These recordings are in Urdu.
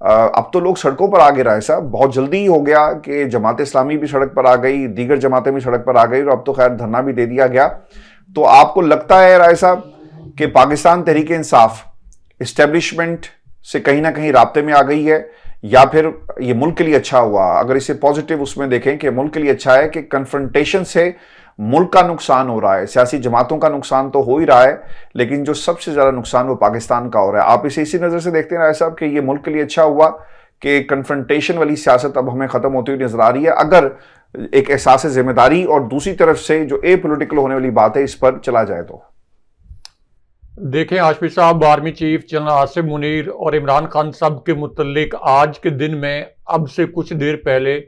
اب تو لوگ سڑکوں پر آ گئے رائے صاحب، بہت جلدی ہی ہو گیا کہ جماعت اسلامی بھی سڑک پر آ گئی، دیگر جماعتیں بھی سڑک پر آ گئی، اور اب تو خیر دھرنا بھی دے دیا گیا. تو آپ کو لگتا ہے رائے صاحب کہ پاکستان تحریک انصاف اسٹیبلشمنٹ سے کہیں نہ کہیں رابطے میں آ گئی ہے، یا پھر یہ ملک کے لیے اچھا ہوا؟ اگر اسے پازیٹیو اس میں دیکھیں کہ ملک کے لیے اچھا ہے کہ کنفرنٹیشن سے ملک کا نقصان ہو رہا ہے، سیاسی جماعتوں کا نقصان تو ہو ہی رہا ہے، لیکن جو سب سے زیادہ نقصان وہ پاکستان کا ہو رہا ہے. آپ اسے اسی نظر سے دیکھتے ہیں رائے صاحب کہ یہ ملک کے لیے اچھا ہوا کہ کنفرنٹیشن والی سیاست اب ہمیں ختم ہوتی ہوئی نظر آ رہی ہے، اگر ایک احساس ذمہ داری اور دوسری طرف سے جو اے پولیٹیکل ہونے والی بات ہے اس پر چلا جائے تو؟ دیکھیں ہاشمی صاحب، army chief general Asim Munir اور عمران خان صاحب کے متعلق آج کے دن میں اب سے کچھ دیر پہلے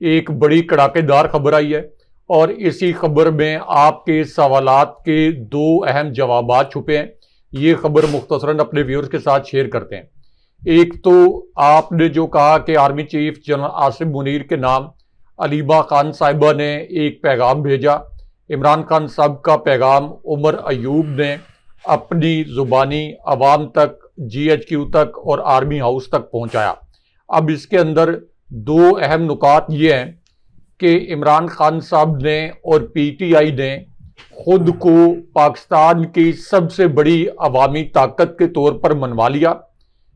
ایک بڑی کڑاکے دار خبر آئی ہے، اور اسی خبر میں آپ کے سوالات کے دو اہم جوابات چھپے ہیں. یہ خبر مختصراً اپنے ویورز کے ساتھ شیئر کرتے ہیں. ایک تو آپ نے جو کہا کہ army chief general Asim Munir کے نام علیمہ خان صاحبہ نے ایک پیغام بھیجا. عمران خان صاحب کا پیغام عمر ایوب نے اپنی زبانی عوام تک، جی ایچ کیو تک اور آرمی ہاؤس تک پہنچایا. اب اس کے اندر دو اہم نکات یہ ہیں کہ عمران خان صاحب نے اور پی ٹی آئی نے خود کو پاکستان کی سب سے بڑی عوامی طاقت کے طور پر منوا لیا.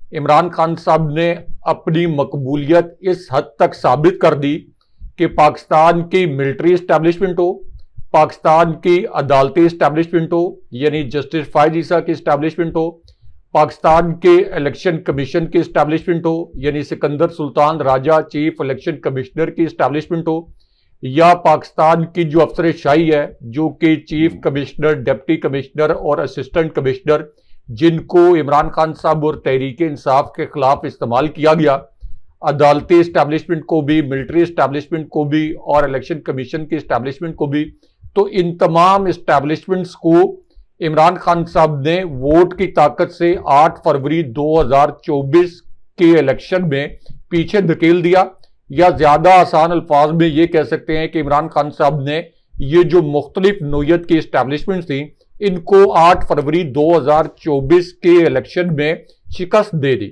عمران خان صاحب نے اپنی مقبولیت اس حد تک ثابت کر دی کہ پاکستان کی ملٹری اسٹیبلشمنٹ ہو، پاکستان کی عدالتی اسٹیبلشمنٹ ہو یعنی جسٹس فائز عیسیٰ کی اسٹیبلشمنٹ ہو، پاکستان کے الیکشن کمیشن کی اسٹیبلشمنٹ ہو یعنی سکندر سلطان راجہ چیف الیکشن کمشنر کی اسٹیبلشمنٹ ہو، یا پاکستان کی جو افسر شاہی ہے جو کہ چیف کمشنر، ڈپٹی کمشنر اور اسسٹنٹ کمشنر، جن کو عمران خان صاحب اور تحریک انصاف کے خلاف استعمال کیا گیا، عدالتی اسٹیبلشمنٹ کو بھی، ملٹری اسٹیبلشمنٹ کو بھی اور الیکشن کمیشن کی اسٹیبلشمنٹ کو بھی. تو ان تمام اسٹیبلشمنٹس کو عمران خان صاحب نے ووٹ کی طاقت سے 8 فروری 2024 کے الیکشن میں پیچھے دھکیل دیا. یا زیادہ آسان الفاظ میں یہ کہہ سکتے ہیں کہ عمران خان صاحب نے یہ جو مختلف نوعیت کی اسٹیبلشمنٹس تھیں ان کو 8 فروری 2024 کے الیکشن میں شکست دے دی.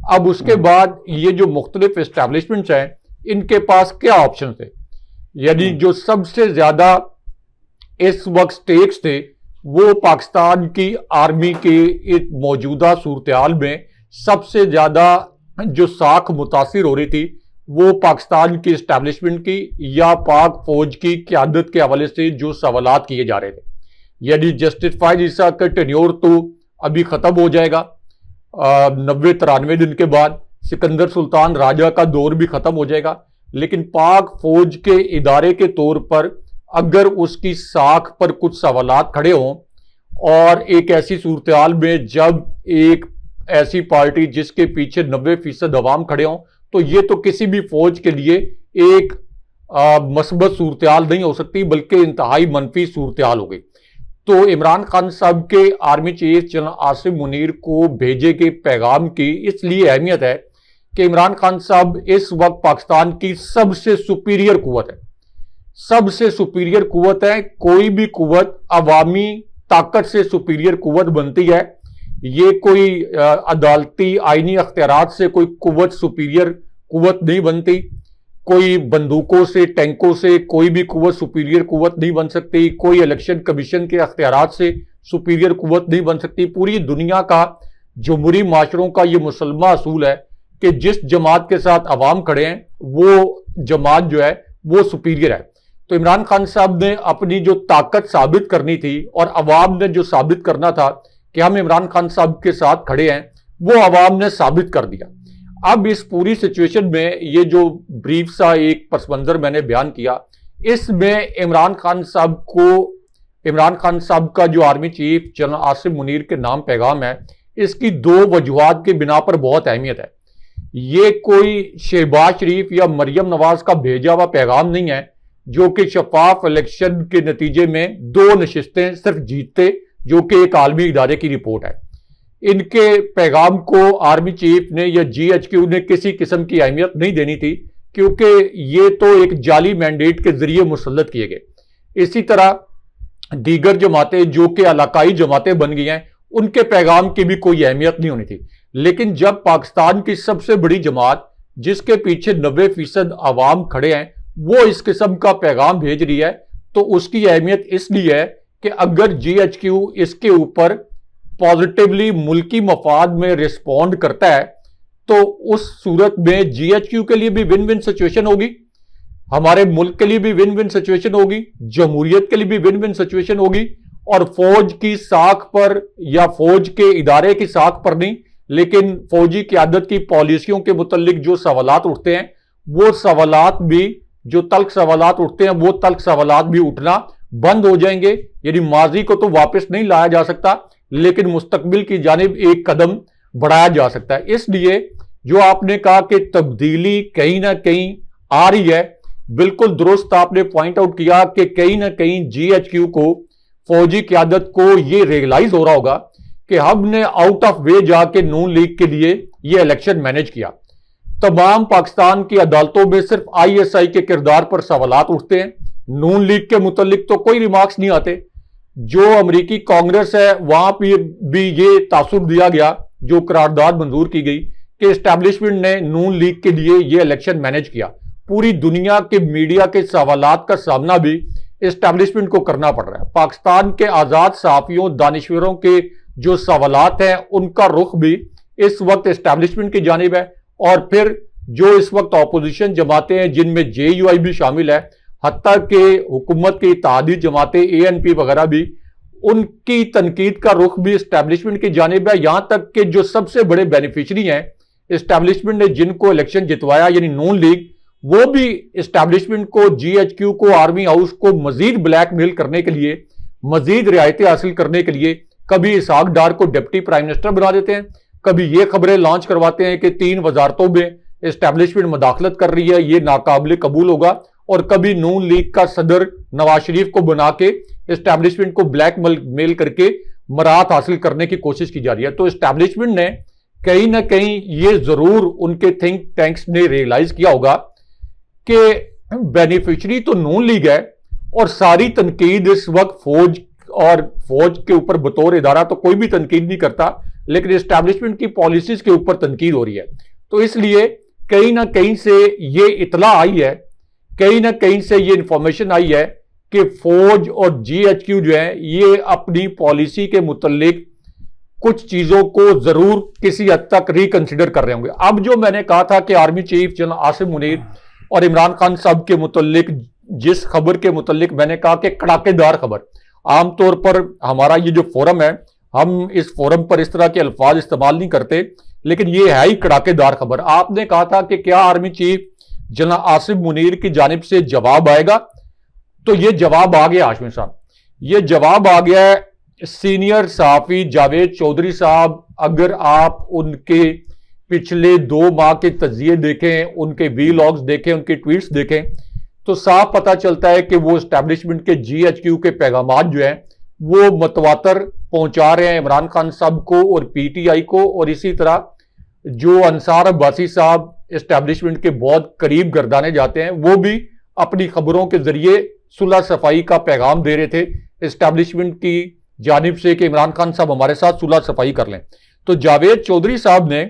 اب اس کے بعد یہ جو مختلف اسٹیبلشمنٹس ہیں ان کے پاس کیا آپشن تھے؟ یعنی جو سب سے زیادہ اس وقت سٹیکس تھے وہ پاکستان کی آرمی کے موجودہ صورتحال میں سب سے زیادہ جو ساکھ متاثر ہو رہی تھی وہ پاکستان کی اسٹیبلشمنٹ کی یا پاک فوج کی قیادت کے حوالے سے جو سوالات کیے جا رہے تھے. یعنی جسٹس فائز عیسیٰ کا ٹینیور تو ابھی ختم ہو جائے گا 90-93 دن کے بعد، سکندر سلطان راجہ کا دور بھی ختم ہو جائے گا، لیکن پاک فوج کے ادارے کے طور پر اگر اس کی ساکھ پر کچھ سوالات کھڑے ہوں، اور ایک ایسی صورتحال میں جب ایک ایسی پارٹی جس کے پیچھے 90% عوام کھڑے ہوں، تو یہ تو کسی بھی فوج کے لیے ایک مثبت صورتحال نہیں ہو سکتی بلکہ انتہائی منفی صورتحال ہوگی. تو عمران خان صاحب کے army chief general Asim Munir کو بھیجے گئے پیغام کی اس لیے اہمیت ہے کہ عمران خان صاحب اس وقت پاکستان کی سب سے سپیریئر قوت ہے. سب سے سپیریئر قوت ہے. کوئی بھی قوت عوامی طاقت سے سپیریئر قوت بنتی ہے. یہ کوئی عدالتی آئینی اختیارات سے کوئی قوت سپیریئر قوت نہیں بنتی. کوئی بندوقوں سے، ٹینکوں سے کوئی بھی قوت سپیریئر قوت نہیں بن سکتی. کوئی الیکشن کمیشن کے اختیارات سے سپیریئر قوت نہیں بن سکتی. پوری دنیا کا جمہوری معاشروں کا یہ مسلمہ اصول ہے کہ جس جماعت کے ساتھ عوام کھڑے ہیں وہ جماعت جو ہے وہ سپیریئر ہے. تو عمران خان صاحب نے اپنی جو طاقت ثابت کرنی تھی اور عوام نے جو ثابت کرنا تھا کہ ہم عمران خان صاحب کے ساتھ کھڑے ہیں، وہ عوام نے ثابت کر دیا. اب اس پوری سچویشن میں یہ جو بریف سا ایک پس منظر میں نے بیان کیا، اس میں عمران خان صاحب کا جو army chief general Asim Munir کے نام پیغام ہے، اس کی 2 وجوہات کی بنا پر بہت اہمیت ہے. یہ کوئی شہباز شریف یا مریم نواز کا بھیجا ہوا پیغام نہیں ہے جو کہ شفاف الیکشن کے نتیجے میں 2 نشستیں صرف جیتتے، جو کہ ایک عالمی ادارے کی رپورٹ ہے. ان کے پیغام کو آرمی چیف نے یا جی ایچ کیو نے کسی قسم کی اہمیت نہیں دینی تھی کیونکہ یہ تو ایک جعلی مینڈیٹ کے ذریعے مسلط کیے گئے. اسی طرح دیگر جماعتیں جو کہ علاقائی جماعتیں بن گئی ہیں، ان کے پیغام کی بھی کوئی اہمیت نہیں ہونی تھی. لیکن جب پاکستان کی سب سے بڑی جماعت جس کے پیچھے 90% عوام کھڑے ہیں وہ اس قسم کا پیغام بھیج رہی ہے تو اس کی اہمیت اس لیے ہے کہ اگر جی ایچ کیو اس کے اوپر پازیٹیولی ملکی مفاد میں رسپونڈ کرتا ہے تو اس صورت میں جی ایچ کیو کے لیے بھی ون ون سچویشن ہوگی، ہمارے ملک کے لیے بھی ون ون سچویشن ہوگی، جمہوریت کے لیے بھی ون ون سچویشن ہوگی، اور فوج کی ساکھ پر یا فوج کے ادارے کی ساکھ پر نہیں لیکن فوجی قیادت کی پالیسیوں کے متعلق جو سوالات اٹھتے ہیں وہ سوالات بھی، جو تلخ سوالات اٹھتے ہیں وہ تلخ سوالات بھی اٹھنا بند ہو جائیں گے. یعنی ماضی کو تو واپس نہیں لایا جا سکتا لیکن مستقبل کی جانب ایک قدم بڑھایا جا سکتا ہے. اس لیے جو آپ نے کہا کہ تبدیلی کہیں نہ کہیں آ رہی ہے، بالکل درست آپ نے پوائنٹ آؤٹ کیا کہ کہیں نہ کہیں جی ایچ کیو کو، فوجی قیادت کو یہ ریئلائز ہو رہا ہوگا کہ ہم نے آؤٹ آف وے جا کے نون لیگ کے لیے یہ الیکشن مینج کیا. تمام پاکستان کی عدالتوں میں صرف آئی ایس آئی کے کردار پر سوالات اٹھتے ہیں، نون لیگ کے متعلق تو کوئی ریمارکس نہیں آتے. جو امریکی کانگریس ہے وہاں پہ بھی یہ تاثر دیا گیا، جو قرارداد منظور کی گئی کہ اسٹیبلشمنٹ نے نون لیگ کے لیے یہ الیکشن مینج کیا. پوری دنیا کے میڈیا کے سوالات کا سامنا بھی اسٹیبلشمنٹ کو کرنا پڑ رہا ہے. پاکستان کے آزاد صحافیوں، دانشوروں کے جو سوالات ہیں ان کا رخ بھی اس وقت اسٹیبلشمنٹ کی جانب ہے، اور پھر جو اس وقت اپوزیشن جماعتیں ہیں جن میں جے یو آئی بھی شامل ہے، حتیٰ کہ حکومت کی اتحادی جماعتیں اے این پی وغیرہ بھی، ان کی تنقید کا رخ بھی اسٹیبلشمنٹ کی جانب ہے. یہاں تک کہ جو سب سے بڑے بینیفیشری ہیں اسٹیبلشمنٹ نے جن کو الیکشن جتوایا یعنی نون لیگ، وہ بھی اسٹیبلشمنٹ کو، جی ایچ کیو کو، آرمی ہاؤس کو مزید بلیک میل کرنے کے لیے، مزید رعایتیں حاصل کرنے کے لیے کبھی اسحاق ڈار کو ڈپٹی پرائم منسٹر بنا دیتے ہیں، کبھی یہ خبریں لانچ کرواتے ہیں کہ 3 وزارتوں میں اسٹیبلشمنٹ مداخلت کر رہی ہے، یہ ناقابل قبول ہوگا، اور کبھی نون لیگ کا صدر نواز شریف کو بنا کے اسٹیبلشمنٹ کو بلیک میل کر کے مراعات حاصل کرنے کی کوشش کی جا رہی ہے. تو اسٹیبلشمنٹ نے کہیں نہ کہیں یہ ضرور ان کے تھنک ٹینکس نے ریئلائز کیا ہوگا کہ بینیفیشری تو نون لیگ ہے، اور ساری تنقید اس وقت فوج کے اوپر بطور ادارہ تو کوئی بھی تنقید نہیں کرتا، لیکن اسٹیبلشمنٹ کی پالیسیز کے اوپر تنقید ہو رہی ہے. تو اس لیے کہیں نہ کہیں سے یہ اطلاع آئی ہے، کہیں نہ کہیں سے یہ انفارمیشن آئی ہے کہ فوج اور جی ایچ کیو جو ہے یہ اپنی پالیسی کے متعلق کچھ چیزوں کو ضرور کسی حد تک ریکنسیڈر کر رہے ہوں گے. اب جو میں نے کہا تھا کہ army chief general Asim Munir اور عمران خان صاحب کے متعلق جس خبر کے متعلق میں نے کہا کہ کڑاکے دار خبر، عام طور پر ہمارا یہ جو فورم ہے ہم اس فورم پر اس طرح کے الفاظ استعمال نہیں کرتے، لیکن یہ ہے ہی کڑاکے دار خبر. آپ نے کہا تھا کہ کیا army chief general Asim Munir کی جانب سے جواب آئے گا، تو یہ جواب آ گیا ہاشمی صاحب، یہ جواب آ گیا ہے. سینئر صحافی جاوید چودھری صاحب، اگر آپ ان کے پچھلے 2 ماہ کے تجزیے دیکھیں، ان کے وی لاگز دیکھیں، ان کے ٹویٹس دیکھیں تو صاف پتہ چلتا ہے کہ وہ اسٹیبلشمنٹ کے جی ایچ کیو کے پیغامات جو ہیں وہ متواتر پہنچا رہے ہیں عمران خان صاحب کو اور پی ٹی آئی کو، اور اسی طرح جو انصار عباسی صاحب اسٹیبلشمنٹ کے بہت قریب گردانے جاتے ہیں وہ بھی اپنی خبروں کے ذریعے صلح صفائی کا پیغام دے رہے تھے اسٹیبلشمنٹ کی جانب سے کہ عمران خان صاحب ہمارے ساتھ صلح صفائی کر لیں. تو جاوید چودھری صاحب نے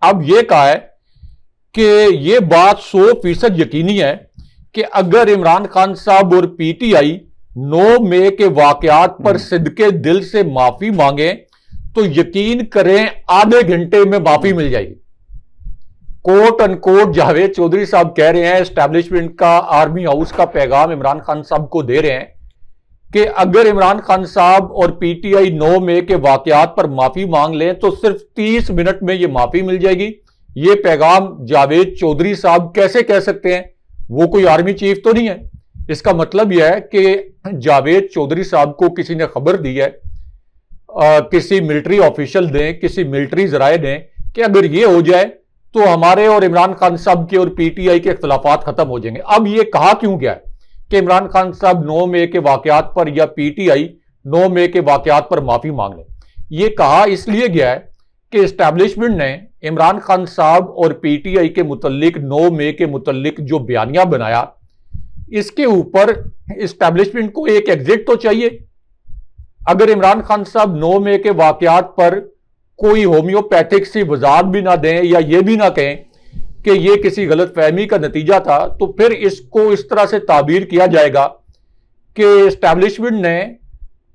اب یہ کہا ہے کہ یہ بات 100% یقینی ہے کہ اگر عمران خان صاحب اور پی ٹی آئی 9 مئی کے واقعات پر صدقے دل سے معافی مانگیں تو یقین کریں آدھے گھنٹے میں معافی مل جائے گی. کوٹ ان کوٹ جاوید چودھری صاحب کہہ رہے ہیں، اسٹیبلشمنٹ کا آرمی ہاؤس کا پیغام عمران خان صاحب کو دے رہے ہیں کہ اگر عمران خان صاحب اور پی ٹی آئی 9 مئی کے واقعات پر معافی مانگ لیں تو صرف 30 منٹ میں یہ معافی مل جائے گی. یہ پیغام جاوید چودھری صاحب کیسے کہہ سکتے ہیں؟ وہ کوئی آرمی چیف تو نہیں ہے. اس کا مطلب یہ ہے کہ جاوید چودھری صاحب کو کسی نے خبر دی ہے، کسی ملٹری آفیشل دیں، کسی ملٹری ذرائع دیں کہ اگر یہ ہو جائے تو ہمارے اور عمران خان صاحب کے اور پی ٹی آئی کے اختلافات ختم ہو جائیں گے. اب یہ کہا کیوں گیا ہے کہ عمران خان صاحب 9 مئی کے واقعات پر یا پی ٹی آئی 9 مئی کے واقعات پر معافی مانگ لیں؟ یہ کہا اس لیے گیا ہے کہ اسٹیبلشمنٹ نے عمران خان صاحب اور پی ٹی آئی کے متعلق 9 مئی کے متعلق جو بیانیہ بنایا، اس کے اوپر اسٹیبلشمنٹ کو ایک ایگزٹ تو چاہیے. اگر عمران خان صاحب 9 مئی کے واقعات پر کوئی ہومیوپیتھک سی وضاحت بھی نہ دیں یا یہ بھی نہ کہیں کہ یہ کسی غلط فہمی کا نتیجہ تھا، تو پھر اس کو اس طرح سے تعبیر کیا جائے گا کہ اسٹیبلشمنٹ نے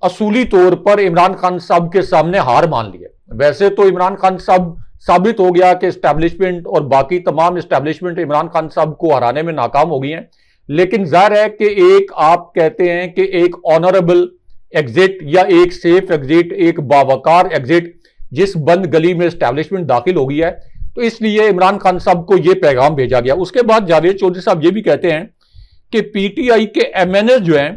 اصولی طور پر عمران خان صاحب کے سامنے ہار مان لی ہے۔ ویسے تو عمران خان صاحب ثابت ہو گیا کہ اسٹیبلشمنٹ اور باقی تمام اسٹیبلشمنٹ عمران خان صاحب کو ہرانے میں ناکام ہو گئی ہیں، لیکن ظاہر ہے کہ ایک آپ کہتے ہیں کہ ایک آنریبل ایگزٹ یا ایک سیف ایگزٹ، ایک باوقار ایگزٹ جس بند گلی میں اسٹیبلشمنٹ داخل ہو گئی ہے، تو اس لیے عمران خان صاحب کو یہ پیغام بھیجا گیا۔ اس کے بعد جاوید چودھری صاحب یہ بھی کہتے ہیں کہ پی ٹی آئی کے ایم این ایس جو ہیں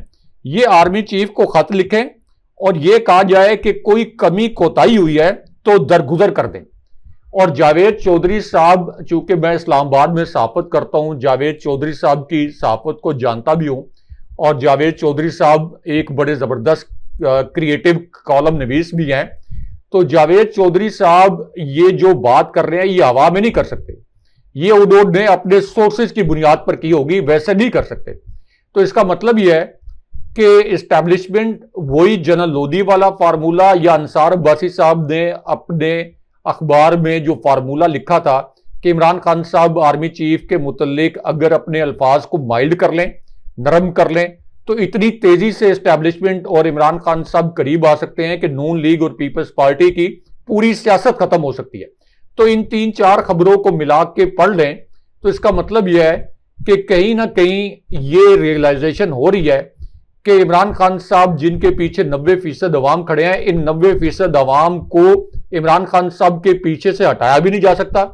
یہ آرمی چیف کو خط لکھیں اور یہ کہا جائے کہ کوئی کمی کوتاہی ہوئی ہے تو درگزر کر دیں۔ اور جاوید چودھری صاحب، چونکہ میں اسلام آباد میں صحافت کرتا ہوں، جاوید چودھری صاحب کی صحافت کو جانتا بھی ہوں، اور جاوید چودھری صاحب ایک بڑے زبردست کریٹو کالم نویس بھی ہیں، تو جاوید چودھری صاحب یہ جو بات کر رہے ہیں یہ ہوا میں نہیں کر سکتے، یہ انہوں نے اپنے سورسز کی بنیاد پر کی ہوگی، ویسے نہیں کر سکتے۔ تو اس کا مطلب یہ ہے کہ اسٹیبلشمنٹ وہی جنرل لودھی والا فارمولہ یا انصار عباسی صاحب نے اپنے اخبار میں جو فارمولہ لکھا تھا کہ عمران خان صاحب آرمی چیف کے متعلق اگر اپنے الفاظ کو مائلڈ کر لیں، نرم کر لیں، تو اتنی تیزی سے اسٹیبلشمنٹ اور عمران خان صاحب قریب آ سکتے ہیں کہ نون لیگ اور پیپلز پارٹی کی پوری سیاست ختم ہو سکتی ہے۔ تو ان 3-4 خبروں کو ملا کے پڑھ لیں تو اس کا مطلب یہ ہے کہ کہیں نہ کہیں یہ ریئلائزیشن ہو رہی ہے کہ عمران خان صاحب جن کے پیچھے 90% عوام کھڑے ہیں، ان 90% عوام کو عمران خان صاحب کے پیچھے سے ہٹایا بھی نہیں جا سکتا،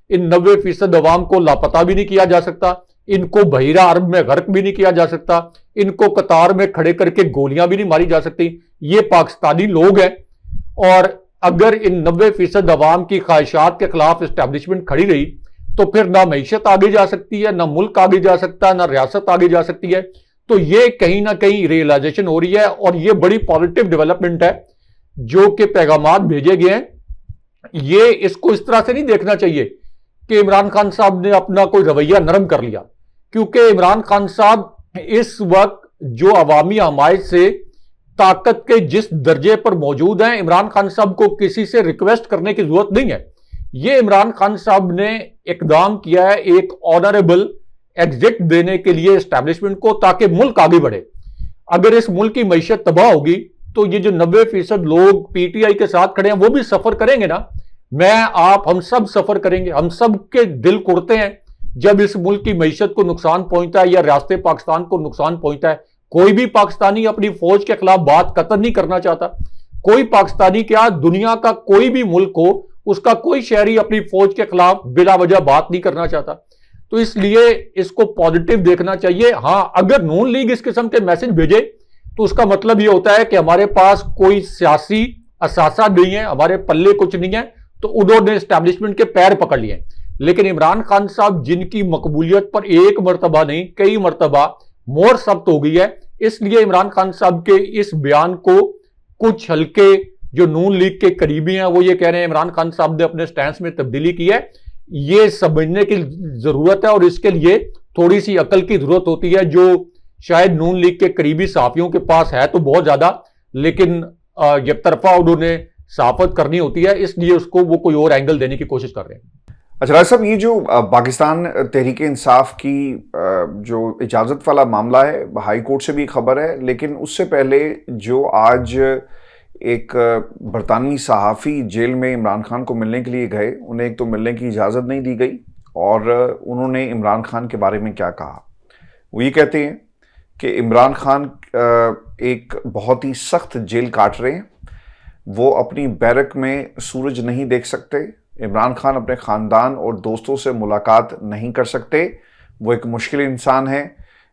ان 90% عوام کو لاپتہ بھی نہیں کیا جا سکتا، ان کو بحیرہ عرب میں غرق بھی نہیں کیا جا سکتا، ان کو قطار میں کھڑے کر کے گولیاں بھی نہیں ماری جا سکتی۔ یہ پاکستانی لوگ ہیں، اور اگر ان 90% عوام کی خواہشات کے خلاف اسٹیبلشمنٹ کھڑی رہی تو پھر نہ معیشت آگے جا سکتی ہے، نہ ملک آگے جا سکتا ہے، نہ ریاست آگے جا سکتی ہے۔ تو یہ کہیں نہ کہیں ریئلائزیشن ہو رہی ہے، اور یہ بڑی پازیٹیو ڈیولپمنٹ ہے جو کہ پیغامات بھیجے گئے ہیں۔ یہ اس کو اس طرح سے نہیں دیکھنا چاہیے کہ عمران خان صاحب نے اپنا کوئی رویہ نرم کر لیا، کیونکہ عمران خان صاحب اس وقت جو عوامی حمایت سے طاقت کے جس درجے پر موجود ہیں، عمران خان صاحب کو کسی سے ریکویسٹ کرنے کی ضرورت نہیں ہے۔ یہ عمران خان صاحب نے اقدام کیا ہے ایک آنریبل ایگزٹ دینے کے لیے اسٹیبلشمنٹ کو، تاکہ ملک آگے بڑھے۔ اگر اس ملک کی معیشت تباہ ہوگی تو یہ جو 90% لوگ پی ٹی آئی کے ساتھ کھڑے ہیں وہ بھی سفر کریں گے نا، میں آپ ہم سب سفر کریں گے، ہم سب کے دل کڑتے ہیں جب اس ملک کی معیشت کو نقصان پہنچتا ہے یا ریاست پاکستان کو نقصان پہنچتا ہے۔ کوئی بھی پاکستانی اپنی فوج کے خلاف بات قطر نہیں کرنا چاہتا، کوئی پاکستانی کیا دنیا کا کوئی بھی ملک ہو، اس کا کوئی شہری اپنی فوج کے خلاف بلا وجہ بات نہیں کرنا چاہتا۔ تو اس لیے اس کو پازیٹیو دیکھنا چاہیے۔ ہاں، اگر نون لیگ اس قسم کے میسج بھیجے تو اس کا مطلب یہ ہوتا ہے کہ ہمارے پاس کوئی سیاسی اثاثہ نہیں ہے، ہمارے پلے کچھ نہیں ہے، تو انہوں نے اسٹیبلشمنٹ کے پیر پکڑ لیے۔ لیکن عمران خان صاحب جن کی مقبولیت پر ایک مرتبہ نہیں کئی مرتبہ مہر ثبت ہو گئی ہے، اس لیے عمران خان صاحب کے اس بیان کو کچھ ہلکے جو نون لیگ کے قریبی ہیں وہ یہ کہہ رہے ہیں عمران خان صاحب نے اپنے سٹینس میں تبدیلی کی ہے۔ یہ سمجھنے کی ضرورت ہے، اور اس کے لیے تھوڑی سی عقل کی ضرورت ہوتی ہے جو شاید نون لیگ کے قریبی صحافیوں کے پاس ہے تو بہت زیادہ، لیکن یک طرفہ انہوں نے صحافت کرنی ہوتی ہے، اس لیے اس کو وہ کوئی اور اینگل دینے کی کوشش کر رہے ہیں۔ اچھا راج صاحب، یہ جو پاکستان تحریک انصاف کی جو اجازت والا معاملہ ہے، ہائی کورٹ سے بھی خبر ہے، لیکن اس سے پہلے جو آج ایک برطانوی صحافی جیل میں عمران خان کو ملنے کے لیے گئے، انہیں ایک تو ملنے کی اجازت نہیں دی گئی، اور انہوں نے عمران خان کے بارے میں کیا کہا؟ وہ یہ کہتے ہیں کہ عمران خان ایک بہت ہی سخت جیل کاٹ رہے ہیں، وہ اپنی بیرک میں سورج نہیں دیکھ سکتے، عمران خان اپنے خاندان اور دوستوں سے ملاقات نہیں کر سکتے، وہ ایک مشکل انسان ہے،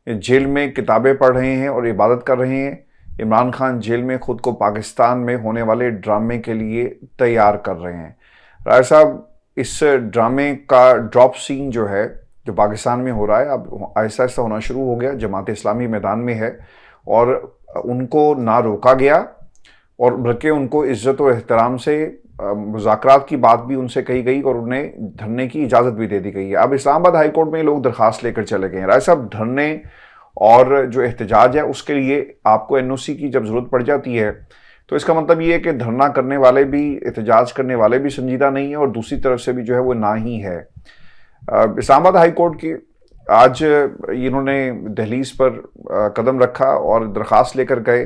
جیل میں کتابیں پڑھ رہے ہیں اور عبادت کر رہے ہیں۔ عمران خان جیل میں خود کو پاکستان میں ہونے والے ڈرامے کے لیے تیار کر رہے ہیں۔ رائے صاحب، اس ڈرامے کا ڈراپ سین جو ہے جو پاکستان میں ہو رہا ہے، اب آہستہ آہستہ ہونا شروع ہو گیا، جماعت اسلامی میدان میں ہے، اور ان کو نہ روکا گیا، اور بلکہ ان کو عزت و احترام سے مذاکرات کی بات بھی ان سے کہی گئی اور انہیں دھرنے کی اجازت بھی دے دی گئی ہے۔ اب اسلام آباد ہائی کورٹ میں لوگ درخواست لے کر چلے گئے ہیں۔ رائے صاحب، دھرنے اور جو احتجاج ہے اس کے لیے آپ کو این او سی کی جب ضرورت پڑ جاتی ہے تو اس کا مطلب یہ ہے کہ دھرنا کرنے والے بھی، احتجاج کرنے والے بھی سنجیدہ نہیں ہیں، اور دوسری طرف سے بھی جو ہے وہ نہ ہی ہے۔ اسلام آباد ہائی کورٹ کی آج انہوں نے دہلیز پر قدم رکھا اور درخواست لے کر گئے،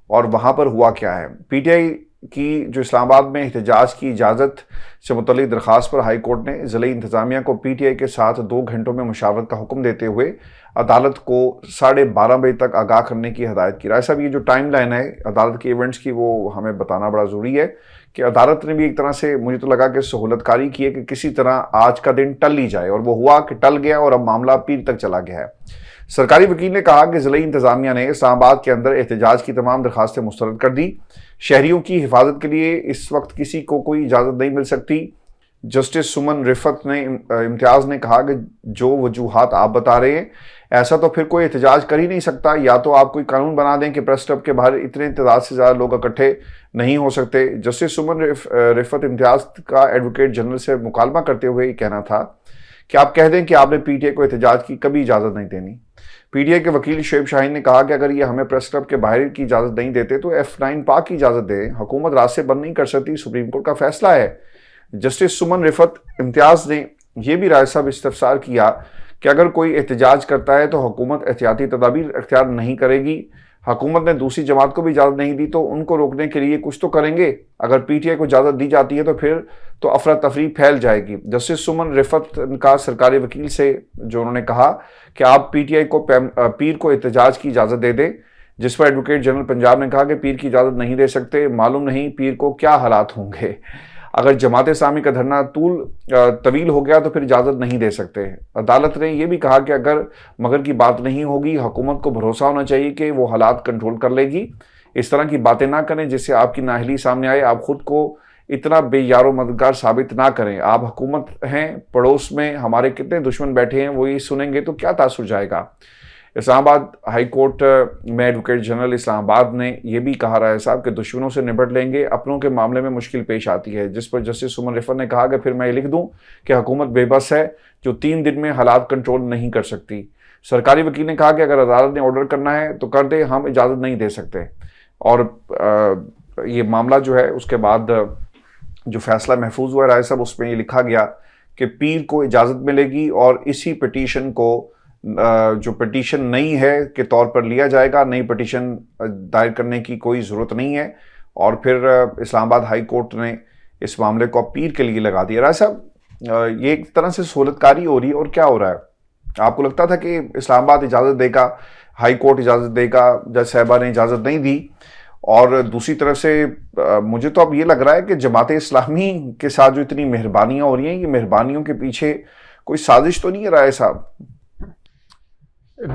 اور وہاں پر ہوا کیا ہے؟ پی ٹی آئی کی جو اسلام آباد میں احتجاج کی اجازت سے متعلق درخواست پر ہائی کورٹ نے ضلعی انتظامیہ کو پی ٹی آئی کے ساتھ 2 گھنٹوں میں مشاورت کا حکم دیتے ہوئے عدالت کو 12:30 بجے تک آگاہ کرنے کی ہدایت کی۔ رائے صاحب، یہ جو ٹائم لائن ہے عدالت کے ایونٹس کی، وہ ہمیں بتانا بڑا ضروری ہے کہ عدالت نے بھی ایک طرح سے مجھے تو لگا کہ سہولت کاری کی ہے کہ کسی طرح آج کا دن ٹل لی جائے، اور وہ ہوا کہ ٹل گیا اور اب معاملہ پیر تک چلا گیا ہے۔ سرکاری وکیل نے کہا کہ ضلعی انتظامیہ نے اسلام آباد کے اندر احتجاج کی تمام درخواستیں مسترد کر دی۔ شہریوں کی حفاظت کے لیے اس وقت کسی کو کوئی اجازت نہیں مل سکتی۔ جسٹس سمن رفت نے امتیاز نے کہا کہ جو وجوہات آپ بتا رہے ہیں، ایسا تو پھر کوئی احتجاج کر ہی نہیں سکتا، یا تو آپ کوئی قانون بنا دیں کہ پریس کلب کے باہر اتنے تعداد سے زیادہ لوگ اکٹھے نہیں ہو سکتے۔ جسٹس سمن رفت امتیاز کا ایڈوکیٹ جنرل سے مکالمہ کرتے ہوئے یہ کہنا تھا کہ آپ کہہ دیں کہ آپ نے پی ٹی آئی کو احتجاج کی کبھی اجازت نہیں دینی۔ پی ٹی آئی کے وکیل شعیب شاہین نے کہا کہ اگر یہ ہمیں پریس کلب کے باہر کی اجازت نہیں دیتے تو F9 پاک کی اجازت دیں، حکومت راستے بند نہیں کر سکتی، سپریم کورٹ کا فیصلہ ہے۔ جسٹس سمن رفت امتیاز نے یہ بھی رائے صاحب استفسار کیا کہ اگر کوئی احتجاج کرتا ہے تو حکومت احتیاطی تدابیر اختیار نہیں کرے گی، حکومت نے دوسری جماعت کو بھی اجازت نہیں دی تو ان کو روکنے کے لیے کچھ تو کریں گے، اگر پی ٹی آئی کو اجازت دی جاتی ہے تو پھر تو افراتفری پھیل جائے گی۔ جسٹس سمن رفت کا سرکاری وکیل سے جو انہوں نے کہا کہ آپ پی ٹی آئی کو پیر کو احتجاج کی اجازت دے دیں، جس پر ایڈوکیٹ جنرل پنجاب نے کہا کہ پیر کی اجازت نہیں دے سکتے، معلوم نہیں پیر کو کیا حالات ہوں گے، اگر جماعت اسلامی کا دھرنا طویل ہو گیا تو پھر اجازت نہیں دے سکتے۔ عدالت نے یہ بھی کہا کہ اگر مگر کی بات نہیں ہوگی، حکومت کو بھروسہ ہونا چاہیے کہ وہ حالات کنٹرول کر لے گی، اس طرح کی باتیں نہ کریں جس سے آپ کی نااہلی سامنے آئے، آپ خود کو اتنا بے یار و مددگار ثابت نہ کریں، آپ حکومت ہیں، پڑوس میں ہمارے کتنے دشمن بیٹھے ہیں، وہ یہ سنیں گے تو کیا تاثر جائے گا۔ اسلام آباد ہائی کورٹ میں ایڈوکیٹ جنرل اسلام آباد نے یہ بھی کہا رائے صاحب کہ دشمنوں سے نبٹ لیں گے، اپنوں کے معاملے میں مشکل پیش آتی ہے، جس پر جسٹس سمن رفت نے کہا کہ پھر میں یہ لکھ دوں کہ حکومت بے بس ہے جو 3 دن میں حالات کنٹرول نہیں کر سکتی۔ سرکاری وکیل نے کہا کہ اگر عدالت نے آرڈر کرنا ہے تو کر دے، ہم اجازت نہیں دے سکتے، اور یہ معاملہ جو ہے اس کے بعد جو فیصلہ محفوظ ہوا رائے صاحب، اس میں یہ لکھا گیا کہ پیر کو اجازت ملے گی اور اسی پٹیشن کو جو پٹیشن نئی ہے کے طور پر لیا جائے گا، نئی پٹیشن دائر کرنے کی کوئی ضرورت نہیں ہے، اور پھر اسلام آباد ہائی کورٹ نے اس معاملے کو پیر کے لیے لگا دیا۔ رائے صاحب، یہ ایک طرح سے سہولت کاری ہو رہی ہے، اور کیا ہو رہا ہے؟ آپ کو لگتا تھا کہ اسلام آباد اجازت دے گا، ہائی کورٹ اجازت دے گا، جج صاحبہ نے اجازت نہیں دی، اور دوسری طرف سے مجھے تو اب یہ لگ رہا ہے کہ جماعت اسلامی کے ساتھ جو اتنی مہربانیاں ہو رہی ہیں، یہ مہربانیوں کے پیچھے کوئی سازش تو نہیں ہے رائے صاحب؟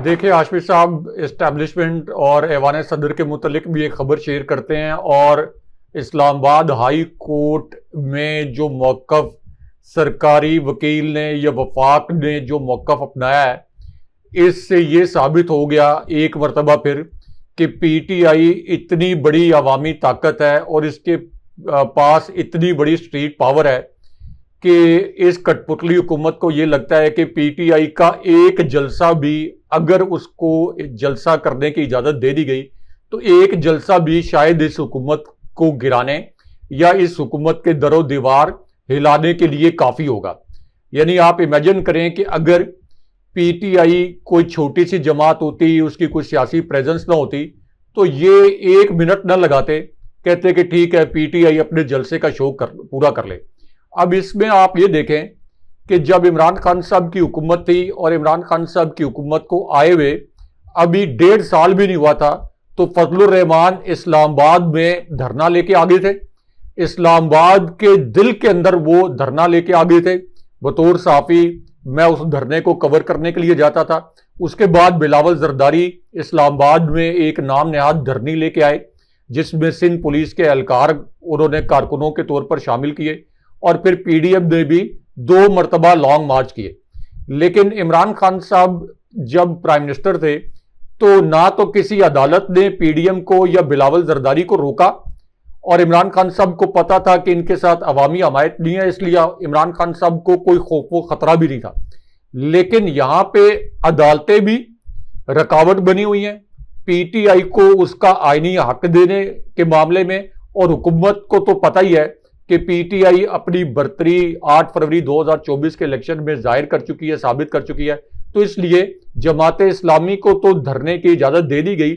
دیکھیں ہاشمی صاحب، اسٹیبلشمنٹ اور ایوان صدر کے متعلق بھی ایک خبر شیئر کرتے ہیں، اور اسلام آباد ہائی کورٹ میں جو موقف سرکاری وکیل نے یا وفاق نے جو موقف اپنایا ہے، اس سے یہ ثابت ہو گیا ایک مرتبہ پھر کہ پی ٹی آئی اتنی بڑی عوامی طاقت ہے اور اس کے پاس اتنی بڑی اسٹریٹ پاور ہے کہ اس کٹ پتلی حکومت کو یہ لگتا ہے کہ پی ٹی آئی کا ایک جلسہ بھی اگر اس کو جلسہ کرنے کی اجازت دے دی گئی تو ایک جلسہ بھی شاید اس حکومت کو گرانے یا اس حکومت کے در و دیوار ہلانے کے لیے کافی ہوگا۔ یعنی آپ امیجن کریں کہ اگر پی ٹی آئی کوئی چھوٹی سی جماعت ہوتی، اس کی کوئی سیاسی پریزنس نہ ہوتی تو یہ 1 منٹ نہ لگاتے، کہتے کہ ٹھیک ہے پی ٹی آئی اپنے جلسے کا شوق پورا کر لے۔ اب اس میں آپ یہ دیکھیں کہ جب عمران خان صاحب کی حکومت تھی اور عمران خان صاحب کی حکومت کو آئے ہوئے ابھی 1.5 سال بھی نہیں ہوا تھا تو فضل الرحمان اسلام آباد میں دھرنا لے کے آگے تھے، اسلام آباد کے دل کے اندر وہ دھرنا لے کے آگے تھے، بطور صحافی میں اس دھرنے کو کور کرنے کے لیے جاتا تھا۔ اس کے بعد بلاول زرداری اسلام آباد میں ایک نام نہاد دھرنی لے کے آئے، جس میں سندھ پولیس کے اہلکار انہوں نے کارکنوں کے طور پر شامل کیے، اور پھر پی ڈی ایم نے بھی 2 مرتبہ لانگ مارچ کیے۔ لیکن عمران خان صاحب جب پرائم منسٹر تھے تو نہ تو کسی عدالت نے پی ڈی ایم کو یا بلاول زرداری کو روکا، اور عمران خان صاحب کو پتا تھا کہ ان کے ساتھ عوامی حمایت نہیں ہے، اس لیے عمران خان صاحب کو کوئی خوف و خطرہ بھی نہیں تھا۔ لیکن یہاں پہ عدالتیں بھی رکاوٹ بنی ہوئی ہیں پی ٹی آئی کو اس کا آئینی حق دینے کے معاملے میں، اور حکومت کو تو پتہ ہی ہے کہ پی ٹی آئی اپنی برتری 8 فروری 2024 کے الیکشن میں ظاہر کر چکی ہے، ثابت کر چکی ہے، تو اس لیے جماعت اسلامی کو تو دھرنے کی اجازت دے دی گئی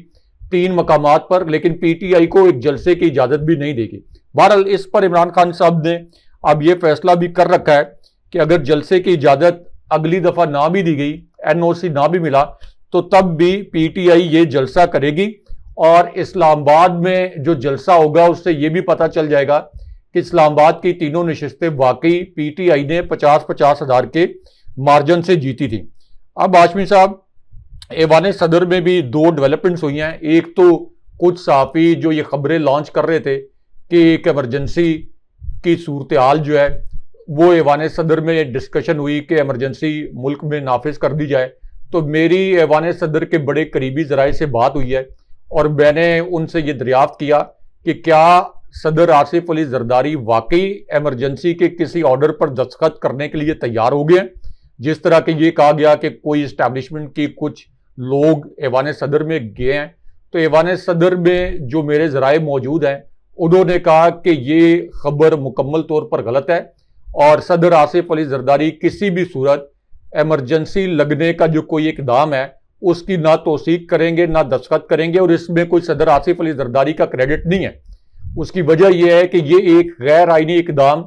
3 مقامات پر، لیکن پی ٹی آئی کو ایک جلسے کی اجازت بھی نہیں دے گی۔ بہرحال اس پر عمران خان صاحب نے اب یہ فیصلہ بھی کر رکھا ہے کہ اگر جلسے کی اجازت اگلی دفعہ نہ بھی دی گئی، این او سی نہ بھی ملا، تو تب بھی پی ٹی آئی یہ جلسہ کرے گی، اور اسلام آباد میں جو جلسہ ہوگا اس سے یہ بھی پتہ چل جائے گا کہ اسلام آباد کی تینوں نشستیں واقعی پی ٹی آئی نے 50-50 ہزار کے مارجن سے جیتی تھی۔ اب ہاشمی صاحب، ایوان صدر میں بھی 2 ڈیولپمنٹس ہوئی ہیں۔ ایک تو کچھ صحافی جو یہ خبریں لانچ کر رہے تھے کہ ایک ایمرجنسی کی صورتحال جو ہے وہ ایوان صدر میں ڈسکشن ہوئی کہ ایمرجنسی ملک میں نافذ کر دی جائے، تو میری ایوان صدر کے بڑے قریبی ذرائع سے بات ہوئی ہے اور میں نے ان سے یہ دریافت کیا کہ کیا صدر آصف علی زرداری واقعی ایمرجنسی کے کسی آرڈر پر دستخط کرنے کے لیے تیار ہو گئے ہیں، جس طرح کہ یہ کہا گیا کہ کوئی اسٹیبلشمنٹ کی کچھ لوگ ایوان صدر میں گئے ہیں۔ تو ایوان صدر میں جو میرے ذرائع موجود ہیں انہوں نے کہا کہ یہ خبر مکمل طور پر غلط ہے، اور صدر آصف علی زرداری کسی بھی صورت ایمرجنسی لگنے کا جو کوئی اقدام ہے اس کی نہ توثیق کریں گے نہ دستخط کریں گے، اور اس میں کوئی صدر آصف علی زرداری کا کریڈٹ نہیں ہے۔ اس کی وجہ یہ ہے کہ یہ ایک غیر آئینی اقدام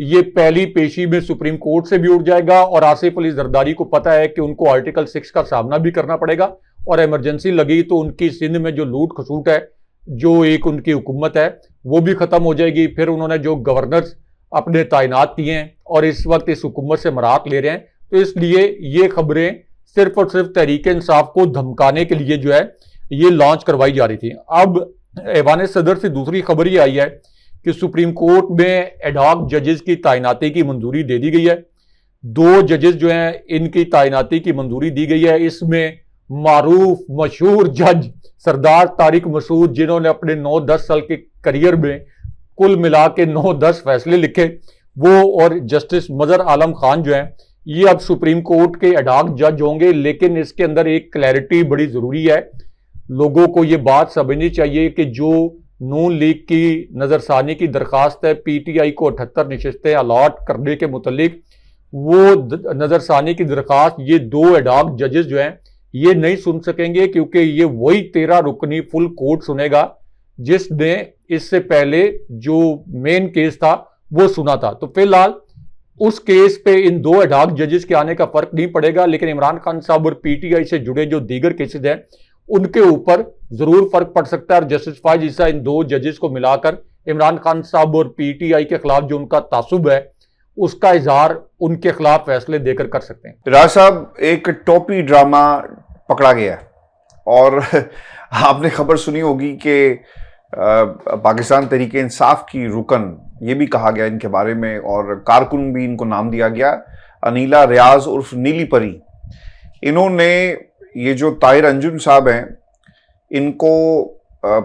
یہ پہلی پیشی میں سپریم کورٹ سے بھی اٹھ جائے گا، اور آصف علی زرداری کو پتہ ہے کہ ان کو آرٹیکل 6 کا سامنا بھی کرنا پڑے گا، اور ایمرجنسی لگی تو ان کی سندھ میں جو لوٹ کھسوٹ ہے، جو ایک ان کی حکومت ہے، وہ بھی ختم ہو جائے گی۔ پھر انہوں نے جو گورنرز اپنے تعینات کیے ہیں اور اس وقت اس حکومت سے مراعات لے رہے ہیں، تو اس لیے یہ خبریں صرف اور صرف تحریک انصاف کو دھمکانے کے لیے جو ہے یہ لانچ کروائی جا رہی تھی۔ اب ایوان صدر سے دوسری خبر یہ آئی ہے کہ سپریم کورٹ میں ایڈ ہاک ججز کی تعیناتی کی منظوری دے دی گئی ہے۔ 2 ججز جو ہیں ان کی تعیناتی کی منظوری دی گئی ہے۔ اس میں معروف مشہور جج سردار طارق مسعود، جنہوں نے اپنے 9-10 سال کے کریئر میں کل ملا کے 9-10 فیصلے لکھے، وہ اور جسٹس مظہر عالم خان جو ہیں یہ اب سپریم کورٹ کے ایڈ ہاک جج ہوں گے۔ لیکن اس کے اندر ایک کلیئرٹی بڑی ضروری ہے، لوگوں کو یہ بات سمجھنی چاہیے کہ جو نون لیگ کی نظر ثانی کی درخواست ہے پی ٹی آئی کو 78 نشستیں الاٹ کرنے کے متعلق، وہ نظر ثانی کی درخواست یہ 2 ایڈ ہاک ججز جو ہیں یہ نہیں سن سکیں گے، کیونکہ یہ وہی 13 رکنی فل کورٹ سنے گا جس نے اس سے پہلے جو مین کیس تھا وہ سنا تھا۔ تو فی الحال اس کیس پہ ان 2 ایڈ ہاک ججز کے آنے کا فرق نہیں پڑے گا، لیکن عمران خان صاحب اور پی ٹی آئی سے جڑے جو دیگر کیسز ہیں ان کے اوپر ضرور فرق پڑ سکتا ہے، اور جسٹس فائز عیسیٰ ان 2 ججز کو ملا کر عمران خان صاحب اور پی ٹی آئی کے خلاف جو ان کا تعصب ہے اس کا اظہار ان کے خلاف فیصلے دے کر کر سکتے ہیں۔ راج صاحب، ایک ٹوپی ڈرامہ پکڑا گیا ہے، اور آپ نے خبر سنی ہوگی کہ پاکستان تحریک انصاف کی رکن، یہ بھی کہا گیا ان کے بارے میں، اور کارکن بھی ان کو نام دیا گیا، انیلا ریاض عرف نیلی پری۔ انہوں نے یہ جو طاہر انجم صاحب ہیں ان کو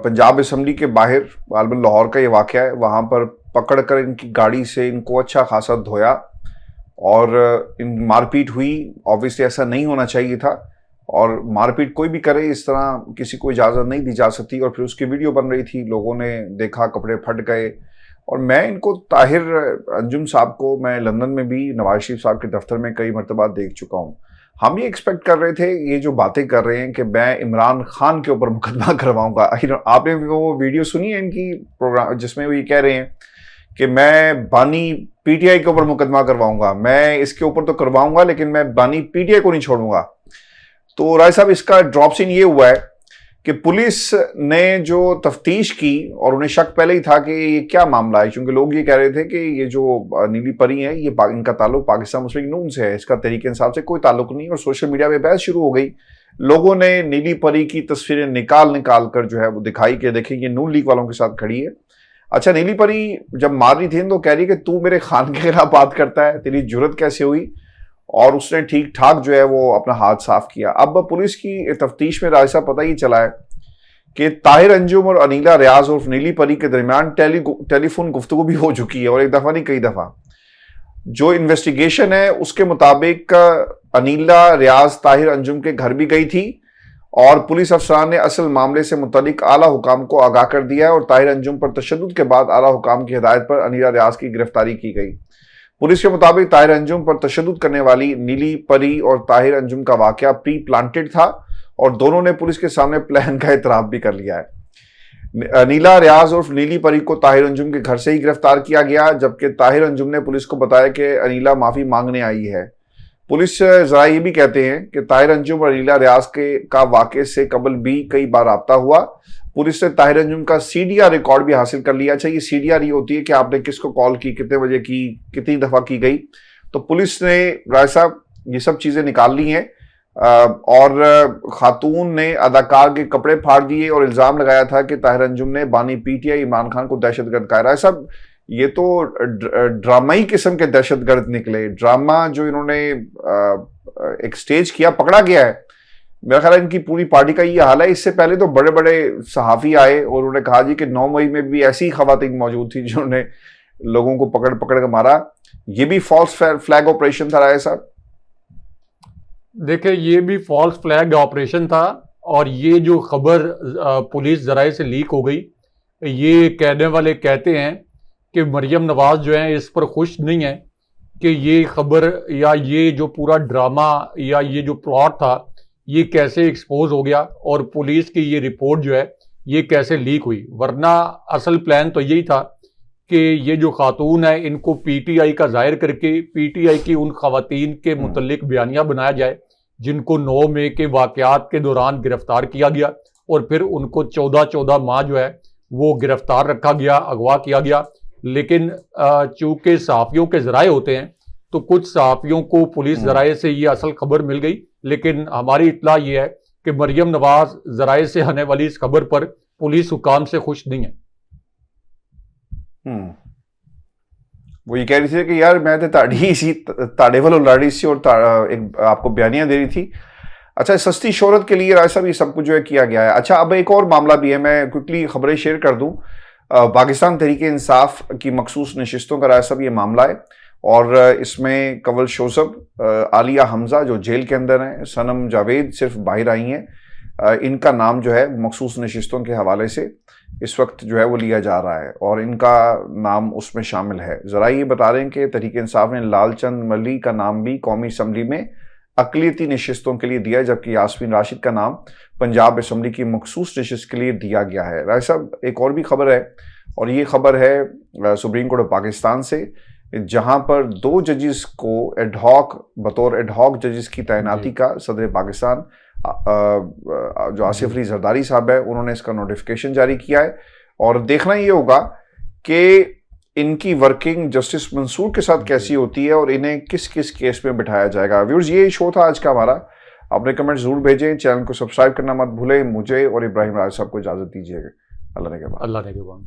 پنجاب اسمبلی کے باہر، غالباً لاہور کا یہ واقعہ ہے، وہاں پر پکڑ کر ان کی گاڑی سے ان کو اچھا خاصا دھویا اور ان مار پیٹ ہوئی۔ آبویسلی ایسا نہیں ہونا چاہیے تھا، اور مار پیٹ کوئی بھی کرے اس طرح کسی کو اجازت نہیں دی جا سکتی۔ اور پھر اس کی ویڈیو بن رہی تھی، لوگوں نے دیکھا، کپڑے پھٹ گئے۔ اور میں ان کو، طاہر انجم صاحب کو، میں لندن میں بھی نواز شریف صاحب کے دفتر میں کئی مرتبہ دیکھ چکا ہوں۔ ہم یہ ایکسپیکٹ کر رہے تھے، یہ جو باتیں کر رہے ہیں کہ میں عمران خان کے اوپر مقدمہ کرواؤں گا۔ آپ نے وہ ویڈیو سنی ہے ان کی پروگرام جس میں وہ یہ کہہ رہے ہیں کہ میں بانی پی ٹی آئی کے اوپر مقدمہ کرواؤں گا، میں اس کے اوپر تو کرواؤں گا لیکن میں بانی پی ٹی آئی کو نہیں چھوڑوں گا۔ تو رائے صاحب، اس کا ڈراپ سین یہ ہوا ہے کہ پولیس نے جو تفتیش کی، اور انہیں شک پہلے ہی تھا کہ یہ کیا معاملہ ہے، کیونکہ لوگ یہ کہہ رہے تھے کہ یہ جو نیلی پری ہیں یہ ان کا تعلق پاکستان مسلم نون سے ہے، اس کا تحریک انصاف سے کوئی تعلق نہیں۔ اور سوشل میڈیا پہ بحث شروع ہو گئی، لوگوں نے نیلی پری کی تصویریں نکال کر جو ہے وہ دکھائی کہ دیکھیں یہ نون لیگ والوں کے ساتھ کھڑی ہے۔ اچھا، نیلی پری جب مار رہی تھی تو کہہ رہی کہ تو میرے خان کے خلاف بات کرتا ہے، تیری جرت کیسے ہوئی، اور اس نے ٹھیک ٹھاک جو ہے وہ اپنا ہاتھ صاف کیا۔ اب پولیس کی تفتیش میں راج صاحب پتہ ہی چلا ہے کہ طاہر انجم اور انیلا ریاض اور نیلی پری کے درمیان ٹیلی فون گفتگو بھی ہو چکی ہے، اور ایک دفعہ نہیں کئی دفعہ۔ جو انویسٹیگیشن ہے اس کے مطابق انیلا ریاض طاہر انجم کے گھر بھی گئی تھی، اور پولیس افسران نے اصل معاملے سے متعلق اعلیٰ حکام کو آگاہ کر دیا ہے اور طاہر انجم پر تشدد کے بعد اعلیٰ حکام کی ہدایت پر انیلا ریاض کی گرفتاری کی گئی۔ پولیس کے مطابق طاہر انجم پر تشدد کرنے والی نیلی پری اور طاہر انجم کا واقعہ پری پلانٹڈ تھا اور دونوں نے پولیس کے سامنے پلان کا اعتراف بھی کر لیا ہے۔ انیلا ریاض اور نیلی پری کو طاہر انجم کے گھر سے ہی گرفتار کیا گیا، جبکہ طاہر انجم نے پولیس کو بتایا کہ انیلا معافی مانگنے آئی ہے۔ پولیس ذرائع یہ بھی کہتے ہیں کہ طاہر انجم اور انیلا ریاض کا واقعے سے قبل بھی کئی بار رابطہ ہوا۔ پولیس نے طاہر انجم کا سی ڈی آر ریکارڈ بھی حاصل کر لیا۔ اچھا، یہ سی ڈی آر یہ ہوتی ہے کہ آپ نے کس کو کال کی، کتنے بجے کی، کتنی دفعہ کی گئی، تو پولیس نے رائے صاحب یہ سب چیزیں نکال لی ہیں اور خاتون نے اداکار کے کپڑے پھاڑ دیے اور الزام لگایا تھا کہ طاہر انجم نے بانی P T I Imran Khan کو دہشت گرد کہا۔ رائے صاحب یہ تو ڈرامائی قسم کے دہشت گرد نکلے، ڈرامہ جو انہوں نے ایک سٹیج کیا، پکڑا گیا ہے۔ میرا خیال ہے ان کی پوری پارٹی کا یہ حال ہے۔ اس سے پہلے تو بڑے بڑے صحافی آئے اور انہوں نے کہا جی کہ 9 مئی میں بھی ایسی خواتین موجود تھی جنہوں نے لوگوں کو پکڑ کے مارا۔ یہ بھی فالس فلیگ آپریشن تھا رائے صاحب؟ دیکھیں، یہ بھی فالس فلیگ آپریشن تھا اور یہ جو خبر پولیس ذرائع سے لیک ہو گئی، یہ کہنے والے کہتے ہیں کہ مریم نواز جو ہیں اس پر خوش نہیں ہیں کہ یہ خبر یا یہ جو پورا ڈرامہ یا یہ جو پلاٹ تھا یہ کیسے ایکسپوز ہو گیا اور پولیس کی یہ رپورٹ جو ہے یہ کیسے لیک ہوئی، ورنہ اصل پلان تو یہی تھا کہ یہ جو خاتون ہے ان کو پی ٹی آئی کا ظاہر کر کے پی ٹی آئی کی ان خواتین کے متعلق بیانیہ بنایا جائے جن کو 9 مئی کے واقعات کے دوران گرفتار کیا گیا اور پھر ان کو 14 ماہ جو ہے وہ گرفتار رکھا گیا، اغوا کیا گیا۔ لیکن چونکہ صحافیوں کے ذرائع ہوتے ہیں تو کچھ صحافیوں کو پولیس ذرائع سے یہ اصل خبر مل گئی، لیکن ہماری اطلاع یہ ہے کہ مریم نواز ذرائع سے آنے والی اس خبر پر پولیس حکام سے خوش نہیں ہے۔ وہ یہ کہہ رہی تھی کہ یار میں تاڑے والوں لڑ رہی سی اور آپ کو بیانیاں دے رہی تھی۔ اچھا، سستی شہرت کے لیے رائے صاحب یہ سب کچھ جو ہے کیا گیا ہے۔ اچھا، اب ایک اور معاملہ بھی ہے، میں کوئکلی خبریں شیئر کر دوں۔ پاکستان تحریک انصاف کی مخصوص نشستوں کا رائے صاحب یہ معاملہ ہے اور اس میں کنول شوذب، عالیہ حمزہ جو جیل کے اندر ہیں، صنم جاوید صرف باہر آئی ہیں، ان کا نام جو ہے مخصوص نشستوں کے حوالے سے اس وقت جو ہے وہ لیا جا رہا ہے اور ان کا نام اس میں شامل ہے۔ ذرائع یہ بتا رہے ہیں کہ تحریک انصاف نے لال چند ملی کا نام بھی قومی اسمبلی میں اقلیتی نشستوں کے لیے دیا ہے، جبکہ یاسمین راشد کا نام پنجاب اسمبلی کی مخصوص نشست کے لیے دیا گیا ہے۔ رائے صاحب ایک اور بھی خبر ہے اور یہ خبر ہے سپریم کورٹ آف پاکستان سے، جہاں پر 2 ججز کو بطور ایڈ ہاک ججز کی تعیناتی کا صدر پاکستان جو آصف علی زرداری صاحب ہے انہوں نے اس کا نوٹیفیکیشن جاری کیا ہے اور دیکھنا یہ ہوگا کہ ان کی ورکنگ جسٹس منصور کے ساتھ کیسی ہوتی ہے اور انہیں کس کس کیس میں بٹھایا جائے گا۔ ویورز، یہ شو تھا آج کا ہمارا۔ اپنے کمنٹ ضرور بھیجیں، چینل کو سبسکرائب کرنا مت بھولیں۔ مجھے اور ابراہیم راج صاحب کو اجازت دیجیے گا۔ اللہ نگہبان۔